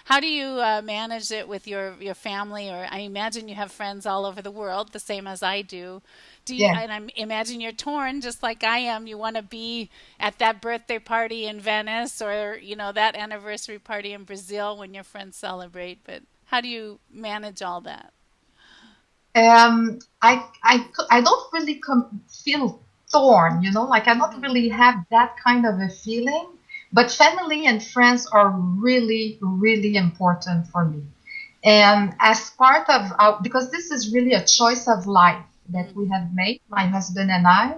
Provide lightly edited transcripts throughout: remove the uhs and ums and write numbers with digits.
How do you manage it with your family? Or I imagine you have friends all over the world, the same as I do. Do you? Yeah. And I imagine you're torn, just like I am. You want to be at that birthday party in Venice, or that anniversary party in Brazil when your friends celebrate. But how do you manage all that? I don't really feel torn, like I don't Hmm. really have that kind of a feeling. But family and friends are really, really important for me. And as part of because this is really a choice of life that we Hmm. have made, my husband and I,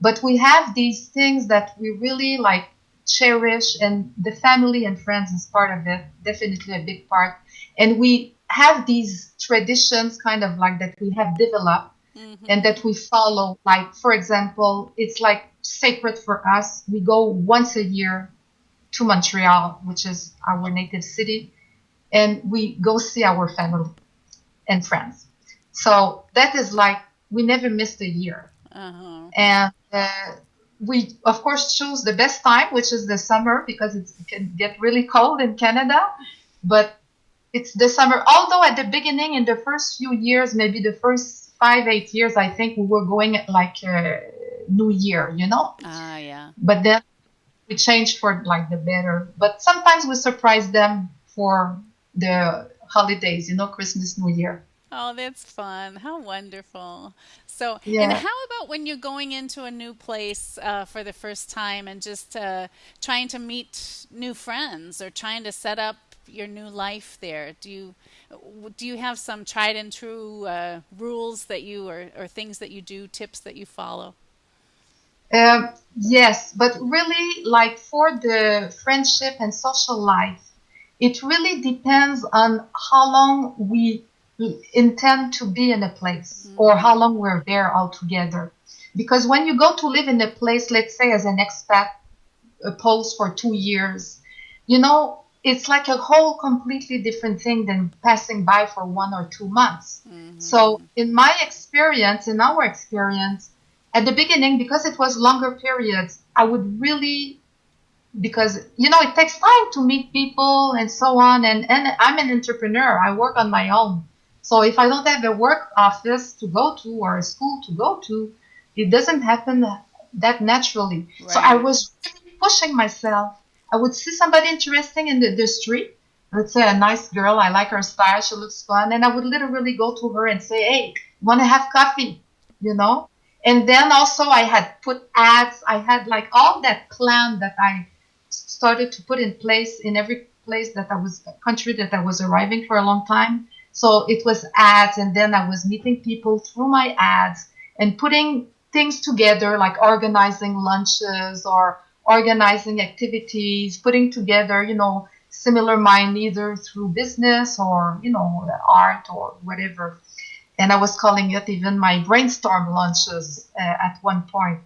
but we have these things that we really like cherish, and the family and friends is part of it, definitely a big part. And we have these traditions kind of like that we have developed and Hmm. that we follow. Like, for example, it's like sacred for us. We go once a year to Montreal, which is our native city, and we go see our family and friends. So that is like we never missed a year. Uh-huh. And we, of course, choose the best time, which is the summer, because it can get really cold in Canada. But it's the summer. Although at the beginning, in the first few years, maybe the first 5, 8 years, I think we were going at like New Year. Ah, yeah. But then we changed for like the better. But sometimes we surprise them for the holidays, Christmas, New Year. Oh, that's fun. How wonderful. So, and Yeah. how about when you're going into a new place for the first time and just trying to meet new friends or trying to set up your new life there? Do you have some tried and true rules that or things that you do, tips that you follow? Yes, but really, like for the friendship and social life, it really depends on how long we intend to be in a place or how Mm-hmm. long we're there all together. Because when you go to live in a place, let's say as an expat, a post for 2 years, it's like a whole completely different thing than passing by for 1 or 2 months. So, Mm-hmm. in our experience, at the beginning, because it was longer periods, I would really, because it takes time to meet people and so on. And I'm an entrepreneur. I work on my own. So if I don't have a work office to go to or a school to go to, it doesn't happen that naturally. So I Right. was really pushing myself. I would see somebody interesting in the street. Let's say a nice girl. I like her style. She looks fun. And I would literally go to her and say, "Hey, want to have coffee?" You know? And then also I had put ads. I had like all that plan that I started to put in place in every place that I was country that I was arriving for a long time. So it was ads, and then I was meeting people through my ads and putting things together, like organizing lunches or organizing activities, putting together, similar mind either through business or, art or whatever. And I was calling it even my brainstorm lunches at one point.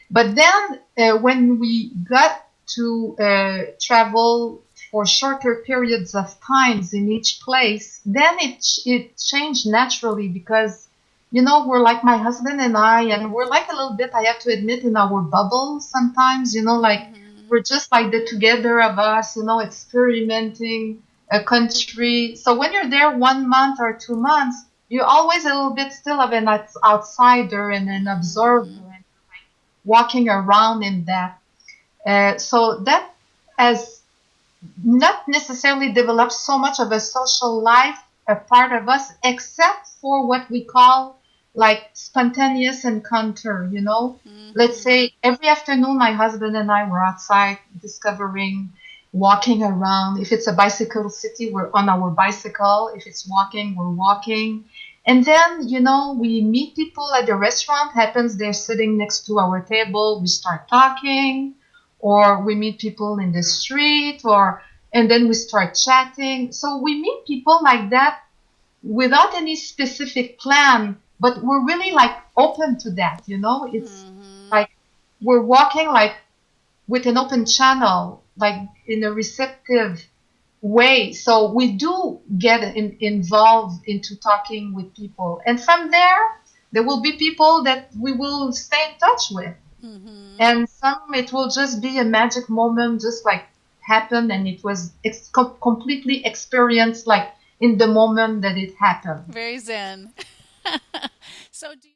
But then when we got to travel for shorter periods of times in each place, then it changed naturally because we're like my husband and I, and we're like a little bit, I have to admit, in our bubble sometimes. Like Mm-hmm. we're just like the together of us, experimenting a country. So when you're there 1 month or 2 months, you're always a little bit still of an outsider and an Mm-hmm. observer walking around in that. So that has not necessarily developed so much of a social life, a part of us, except for what we call like spontaneous encounter. Let's Mm-hmm. say every afternoon, my husband and I were outside discovering, walking around. If it's a bicycle city, we're on our bicycle. If it's walking, we're walking. And then, we meet people at the restaurant. Happens they're sitting next to our table. We start talking, or we meet people in the street, or and then we start chatting. So we meet people like that without any specific plan, but we're really like open to that. It's Mm-hmm. like we're walking like with an open channel, like in a receptive way. So we do get involved into talking with people. And from there will be people that we will stay in touch with. Mm-hmm. And some it will just be a magic moment, just like happened, and it was completely experienced, like in the moment that it happened. Very zen. So do you